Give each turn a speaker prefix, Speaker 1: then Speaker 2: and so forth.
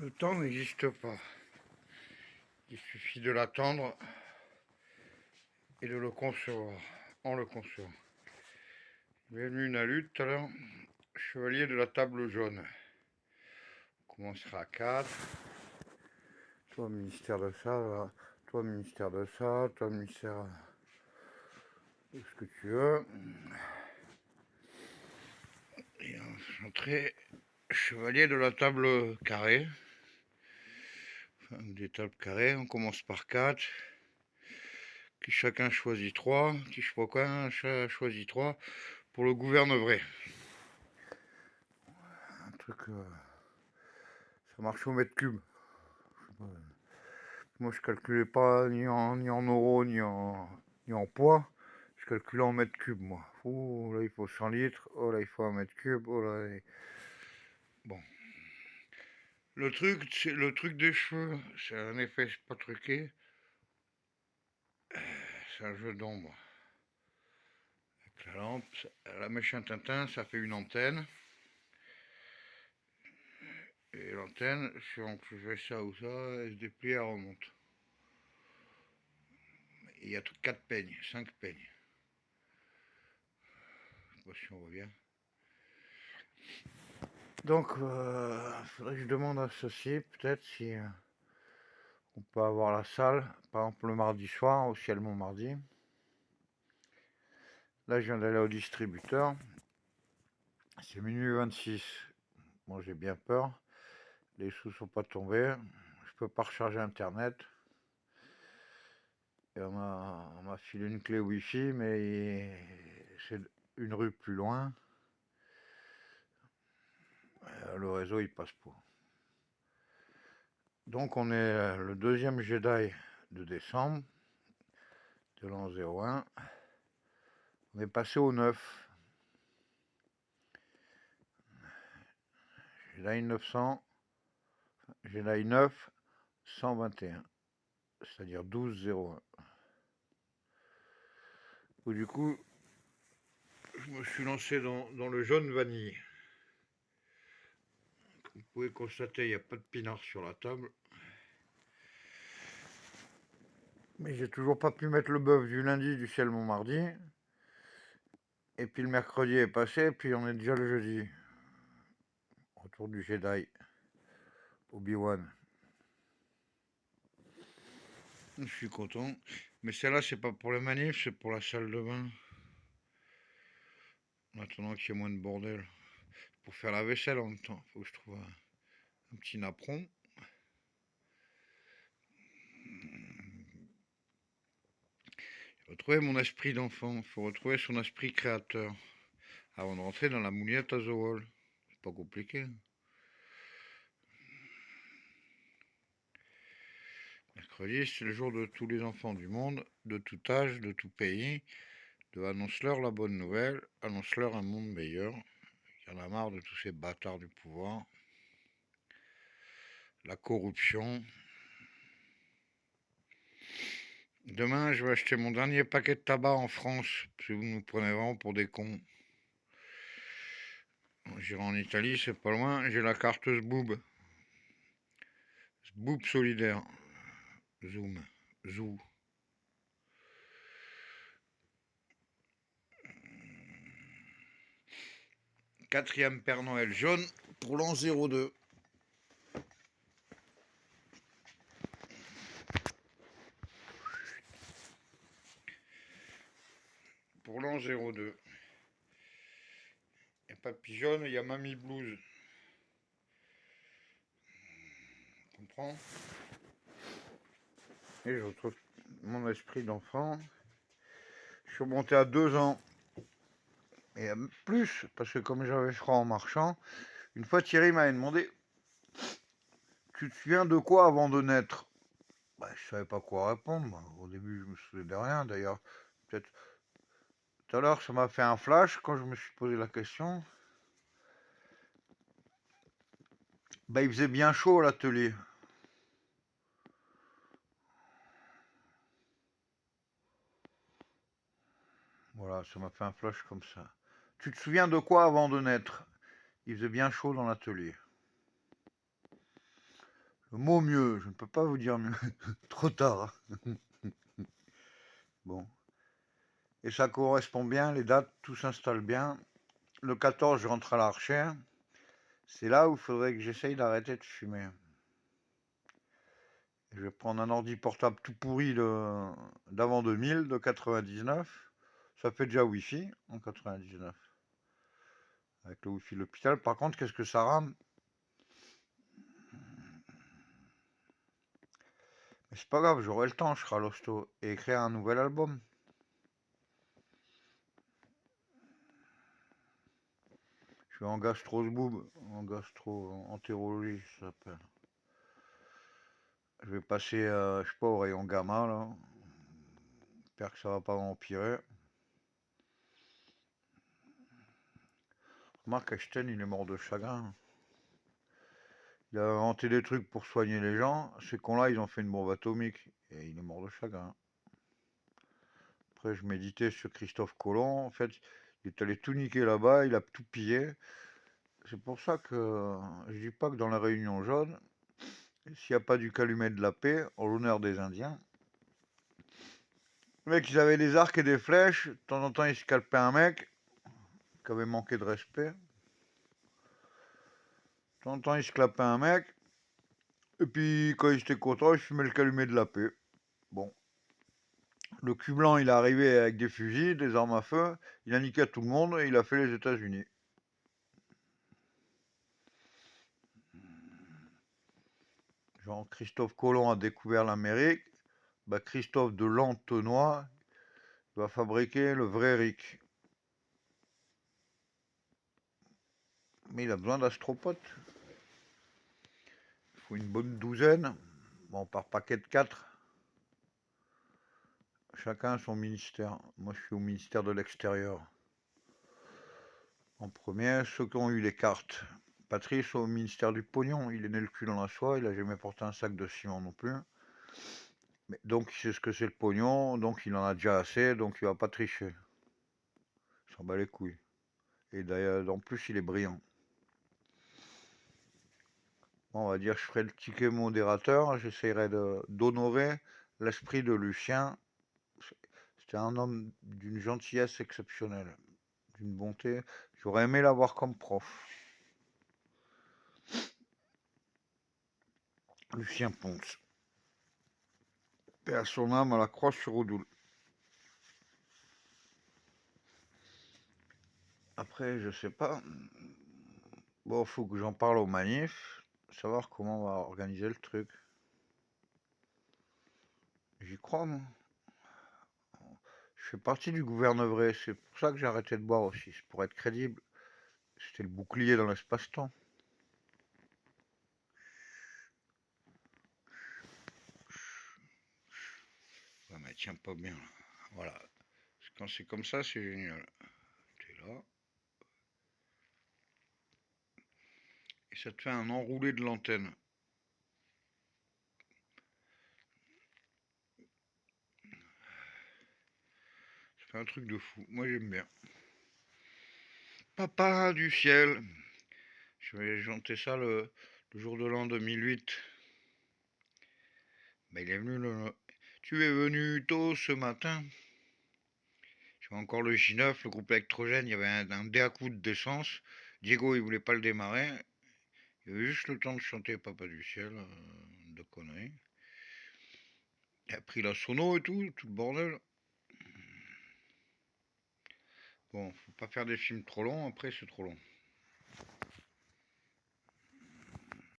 Speaker 1: Le temps n'existe pas. Il suffit de l'attendre et de le concevoir. On le conçoit. Bienvenue une à lutte, alors. Chevalier de la table jaune. On commencera à 4. Toi, ministère de ça. Toi, ministère de ça. Toi, ministère de ce que tu veux. Et entrée, chevalier de la table carrée. Enfin, des tables carrées. On commence par 4. Qui chacun choisit 3. Qui chacun choisit 3 pour le gouvernement. Un truc. Ça marche au mètre cube. Moi, je calculais pas ni en euros, ni en poids. Je calculais en mètres cubes, moi. Oh, là, il faut 100 litres. Oh, là, il faut 1 mètre cube. Oh, là, bon. Le truc des cheveux, c'est un effet pas truqué. C'est un jeu d'ombre. Avec la lampe, la mèche un Tintin, ça fait une antenne. Et l'antenne, si on fait ça ou ça, elle se déplie, elle remonte. Il y a 4 peignes, 5 peignes. Je sais pas si on voit bien. Donc, faudrait que je demande à ceci, peut-être si on peut avoir la salle, par exemple le mardi soir, au ciel mon mardi. Là, je viens d'aller au distributeur. C'est minuit 26. Bon, j'ai bien peur. Les sous sont pas tombés. Je peux pas recharger Internet. Et on m'a filé une clé Wi-Fi, mais c'est une rue plus loin. Le réseau, il passe pas. Donc, on est le deuxième Jedi de décembre, de l'an 01. On est passé au 9. Jedi 900, Jedi 9, 121, c'est-à-dire 12,01. Du coup, je me suis lancé dans le jaune vanille. Comme vous pouvez constater, il n'y a pas de pinard sur la table. Mais j'ai toujours pas pu mettre le bœuf du lundi du ciel mon mardi. Et puis le mercredi est passé, et puis on est déjà le jeudi. Retour du Jedi. Obi-Wan. Je suis content. Mais celle-là, c'est pas pour le manif, c'est pour la salle de bain. En attendant qu'il y ait moins de bordel. Pour faire la vaisselle en même temps. Faut que je trouve un petit napperon. Retrouver mon esprit d'enfant. Il faut retrouver son esprit créateur. Avant de rentrer dans la moulinette à The Wall. C'est pas compliqué. Mercredi, c'est le jour de tous les enfants du monde, de tout âge, de tout pays. Annonce-leur la bonne nouvelle, annonce-leur un monde meilleur. Il y en a marre de tous ces bâtards du pouvoir. La corruption. Demain, je vais acheter mon dernier paquet de tabac en France, si vous nous prenez vraiment pour des cons. J'irai en Italie, c'est pas loin, j'ai la carte Zboob. Zboob solidaire. Zoom. Zou. Quatrième Père Noël jaune pour l'an 02. Pour l'an 02. Il n'y a pas Papy jaune, il y a Mamie Blues. Tu comprends? Et je retrouve mon esprit d'enfant. Je suis remonté à 2 ans. Et plus, parce que comme j'avais froid en marchant, une fois Thierry m'avait demandé: tu te souviens de quoi avant de naître? Je savais pas quoi répondre. Au début, je me souvenais de rien. D'ailleurs, peut-être tout à l'heure, ça m'a fait un flash quand je me suis posé la question. Il faisait bien chaud à l'atelier. Voilà, ça m'a fait un flash comme ça. Tu te souviens de quoi avant de naître? Il faisait bien chaud dans l'atelier. Le mot mieux, je ne peux pas vous dire mieux. Trop tard. Bon. Et ça correspond bien, les dates, tout s'installe bien. Le 14, je rentre à l'Archer. C'est là où il faudrait que j'essaye d'arrêter de fumer. Je vais prendre un ordi portable tout pourri d'avant 2000, de 99. Ça fait déjà Wi-Fi en 99. Avec le Wi-Fi de l'hôpital. Par contre, qu'est-ce que ça rame? Mais c'est pas grave, j'aurai le temps, je serai à l'hosto. Et écrire un nouvel album. Je suis en gastro-boob, en gastro-entérologie, ça s'appelle. Je vais passer, je sais pas, au rayon gamma, là. J'espère que ça va pas m'empirer. Marc Einstein, il est mort de chagrin. Il a inventé des trucs pour soigner les gens. Ces cons-là, ils ont fait une bombe atomique. Et il est mort de chagrin. Après, je méditais sur Christophe Colomb. En fait, il est allé tout niquer là-bas. Il a tout pillé. C'est pour ça que je dis pas que dans la Réunion jaune, s'il n'y a pas du calumet de la paix, en l'honneur des Indiens, les mecs, ils avaient des arcs et des flèches. De temps en temps, ils scalpaient un mec qui avait manqué de respect. De temps en temps, ils scalpaient un mec. Et puis, quand ils étaient contents, ils fumaient le calumet de la paix. Bon. Le cul blanc, il est arrivé avec des fusils, des armes à feu. Il a niqué tout le monde et il a fait les États-Unis. Genre, Christophe Colomb a découvert l'Amérique. Bah, Christophe de Lantenois va fabriquer le vrai Rick. Mais il a besoin d'astropotes. Il faut une bonne douzaine. Bon, par paquet de 4. Chacun a son ministère. Moi, je suis au ministère de l'Extérieur. En premier, ceux qui ont eu les cartes. Patrice au ministère du pognon. Il est né le cul dans la soie. Il a jamais porté un sac de ciment non plus. Mais donc, il sait ce que c'est le pognon. Donc, il en a déjà assez. Donc, il va pas tricher. Il s'en bat les couilles. Et d'ailleurs, en plus, il est brillant. Bon, on va dire, je ferai le ticket modérateur. J'essaierai d'honorer l'esprit de Lucien. C'était un homme d'une gentillesse exceptionnelle, d'une bonté. J'aurais aimé l'avoir comme prof. Lucien Ponce. Paix à son âme, à la croix sur Oudoul. Après, je sais pas. Bon, faut que j'en parle aux manifs. Savoir comment on va organiser le truc. J'y crois, moi. Je fais partie du gouvernement. C'est pour ça que j'ai arrêté de boire aussi. C'est pour être crédible. C'était le bouclier dans l'espace-temps. Ouais, mais tiens pas bien. Voilà. Quand c'est comme ça, c'est génial. T'es là. Et ça te fait un enroulé de l'antenne. Ça fait un truc de fou. Moi, j'aime bien. Papa du ciel. Je vais chanter ça le jour de l'an 2008. Ben, il est venu le... Tu es venu tôt ce matin. Je vois encore le J9, le groupe électrogène. Il y avait un déacoup d'essence. Diego, il voulait pas le démarrer. Il avait juste le temps de chanter Papa du ciel. De conneries. Il a pris la sono et tout le bordel. Bon, faut pas faire des films trop longs, après c'est trop long.